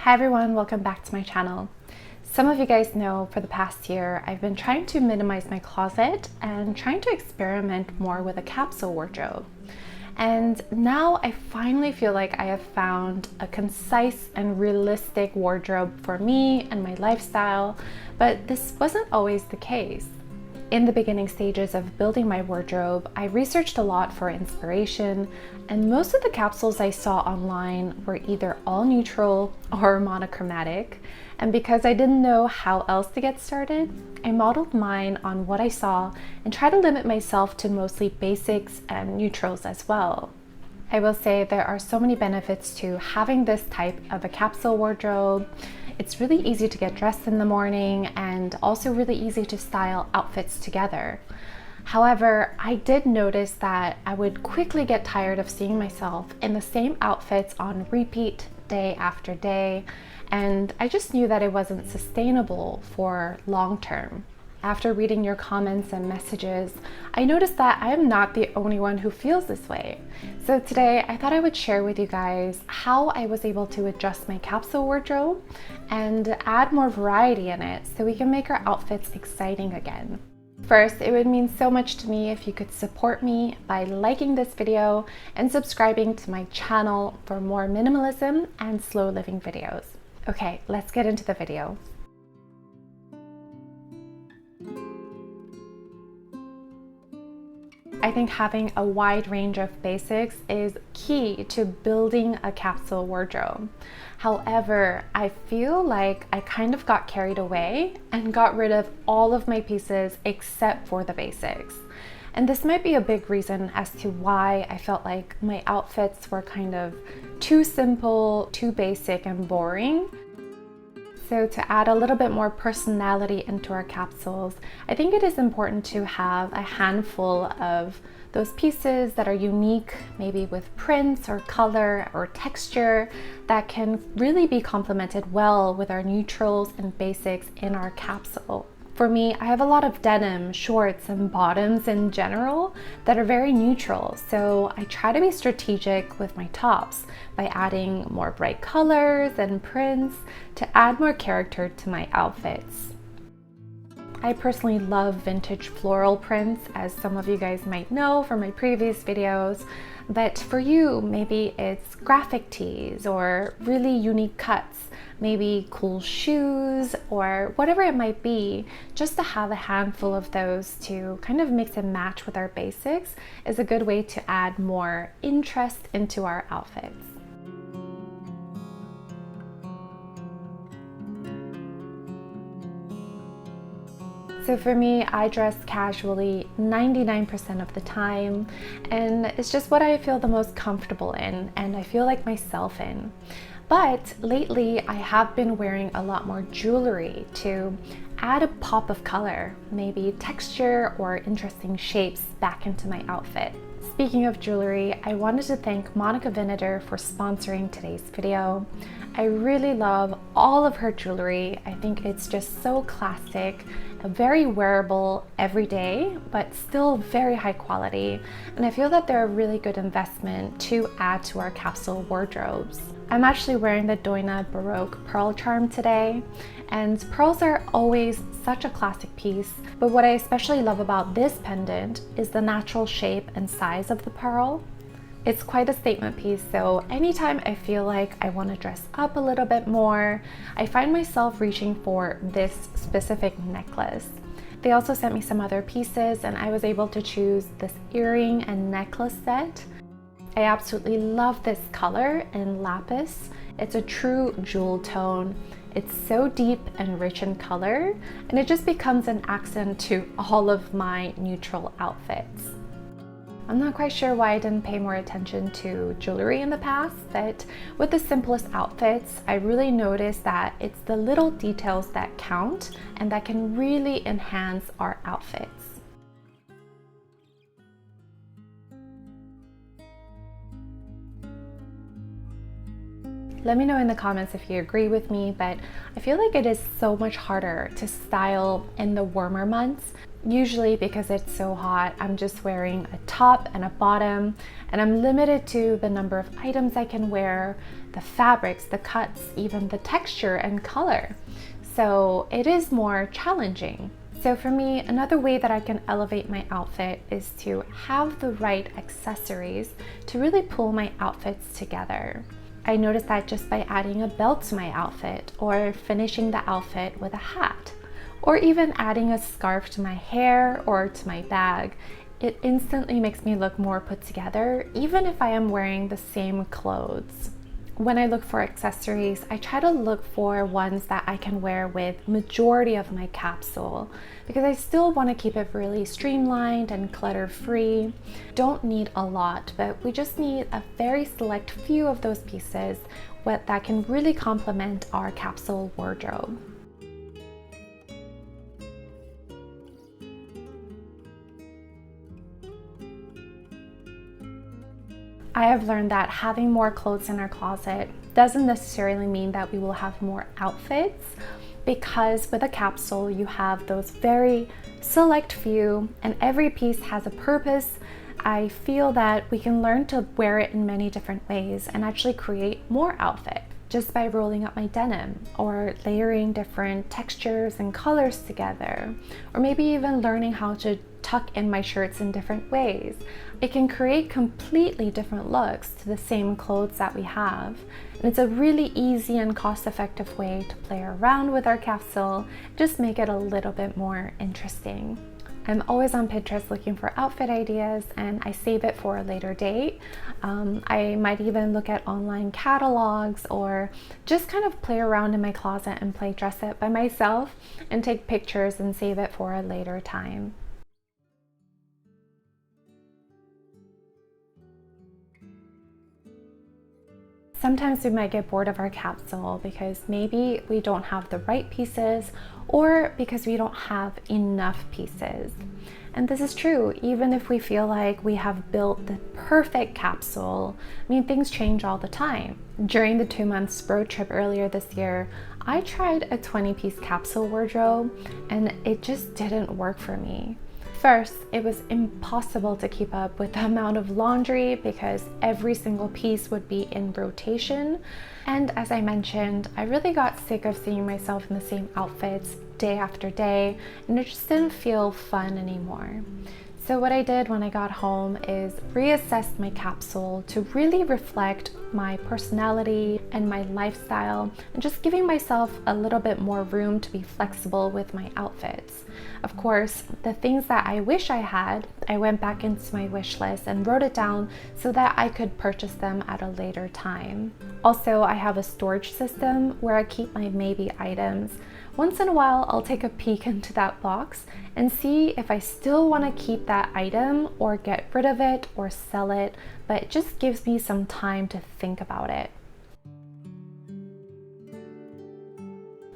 Hi everyone, welcome back to my channel. Some of you guys know for the past year I've been trying to minimize my closet and trying to experiment more with a capsule wardrobe. And now I finally feel like I have found a concise and realistic wardrobe for me and my lifestyle, but this wasn't always the case. In the beginning stages of building my wardrobe, I researched a lot for inspiration, and most of the capsules I saw online were either all neutral or monochromatic. And because I didn't know how else to get started, I modeled mine on what I saw and tried to limit myself to mostly basics and neutrals as well. I will say there are so many benefits to having this type of a capsule wardrobe. It's really easy to get dressed in the morning and also really easy to style outfits together. However, I did notice that I would quickly get tired of seeing myself in the same outfits on repeat day after day, and I just knew that it wasn't sustainable for long term. After reading your comments and messages, I noticed that I am not the only one who feels this way. So today I thought I would share with you guys how I was able to adjust my capsule wardrobe and add more variety in it so we can make our outfits exciting again. First, it would mean so much to me if you could support me by liking this video and subscribing to my channel for more minimalism and slow living videos. Okay, let's get into the video. I think having a wide range of basics is key to building a capsule wardrobe. However, I feel like I kind of got carried away and got rid of all of my pieces except for the basics. And this might be a big reason as to why I felt like my outfits were kind of too simple, too basic and boring. So to add a little bit more personality into our capsules, I think it is important to have a handful of those pieces that are unique, maybe with prints or color or texture, that can really be complemented well with our neutrals and basics in our capsule. For me, I have a lot of denim, shorts, and bottoms in general that are very neutral, so I try to be strategic with my tops by adding more bright colors and prints to add more character to my outfits. I personally love vintage floral prints, as some of you guys might know from my previous videos, but for you, maybe it's graphic tees or really unique cuts, maybe cool shoes or whatever it might be. Just to have a handful of those to kind of mix and match with our basics is a good way to add more interest into our outfits. So for me, I dress casually 99% of the time, and it's just what I feel the most comfortable in and I feel like myself in. But lately, I have been wearing a lot more jewelry to add a pop of color, maybe texture or interesting shapes back into my outfit. Speaking of jewelry, I wanted to thank Vinader for sponsoring today's video. I really love all of her jewelry. I think it's just so classic, very wearable every day, but still very high quality. And I feel that they're a really good investment to add to our capsule wardrobes. I'm actually wearing the Doina Baroque pearl charm today, and pearls are always such a classic piece, but what I especially love about this pendant is the natural shape and size of the pearl. It's quite a statement piece, so anytime I feel like I want to dress up a little bit more, I find myself reaching for this specific necklace. They also sent me some other pieces, and I was able to choose this earring and necklace set. I absolutely love this color in lapis. It's a true jewel tone. It's so deep and rich in color, and it just becomes an accent to all of my neutral outfits. I'm not quite sure why I didn't pay more attention to jewelry in the past, but with the simplest outfits, I really noticed that it's the little details that count and that can really enhance our outfits. Let me know in the comments if you agree with me, but I feel like it is so much harder to style in the warmer months Usually because it's so hot, I'm just wearing a top and a bottom, and I'm limited to the number of items I can wear, the fabrics, the cuts, even the texture and color. So it is more challenging. So for me, another way that I can elevate my outfit is to have the right accessories to really pull my outfits together. I noticed that just by adding a belt to my outfit, or finishing the outfit with a hat, or even adding a scarf to my hair or to my bag, it instantly makes me look more put together, even if I am wearing the same clothes. When I look for accessories, I try to look for ones that I can wear with majority of my capsule, because I still want to keep it really streamlined and clutter-free. Don't need a lot, but we just need a very select few of those pieces that can really complement our capsule wardrobe. I have learned that having more clothes in our closet doesn't necessarily mean that we will have more outfits, because with a capsule you have those very select few and every piece has a purpose. I feel that we can learn to wear it in many different ways and actually create more outfit just by rolling up my denim, or layering different textures and colors together, or maybe even learning how to tuck in my shirts in different ways. It can create completely different looks to the same clothes that we have. And it's a really easy and cost-effective way to play around with our capsule, just make it a little bit more interesting. I'm always on Pinterest looking for outfit ideas, and I save it for a later date. I might even look at online catalogs, or just kind of play around in my closet and play dress it by myself and take pictures and save it for a later time. Sometimes we might get bored of our capsule because maybe we don't have the right pieces, or because we don't have enough pieces. And this is true, even if we feel like we have built the perfect capsule. I mean, things change all the time. During the 2 months road trip earlier this year, I tried a 20-piece capsule wardrobe and it just didn't work for me. First, it was impossible to keep up with the amount of laundry because every single piece would be in rotation. And as I mentioned, I really got sick of seeing myself in the same outfits day after day, and it just didn't feel fun anymore. So what I did when I got home is reassess my capsule to really reflect my personality and my lifestyle, and just giving myself a little bit more room to be flexible with my outfits. Of course, the things that I wish I had, I went back into my wish list and wrote it down so that I could purchase them at a later time. Also, I have a storage system where I keep my maybe items. Once in a while, I'll take a peek into that box and see if I still want to keep that item or get rid of it or sell it, but it just gives me some time to think about it.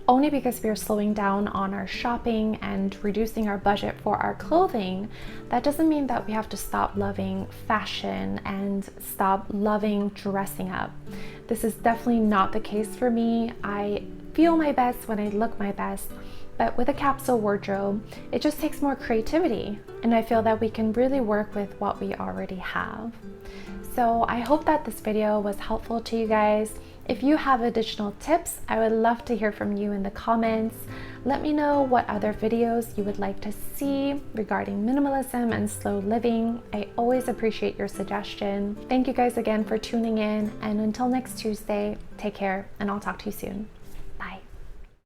Only because we are slowing down on our shopping and reducing our budget for our clothing, that doesn't mean that we have to stop loving fashion and stop loving dressing up. This is definitely not the case for me. I feel my best when I look my best, but with a capsule wardrobe, it just takes more creativity, and I feel that we can really work with what we already have. So I hope that this video was helpful to you guys. If you have additional tips, I would love to hear from you in the comments. Let me know what other videos you would like to see regarding minimalism and slow living. I always appreciate your suggestion. Thank you guys again for tuning in, and until next Tuesday, take care, and I'll talk to you soon.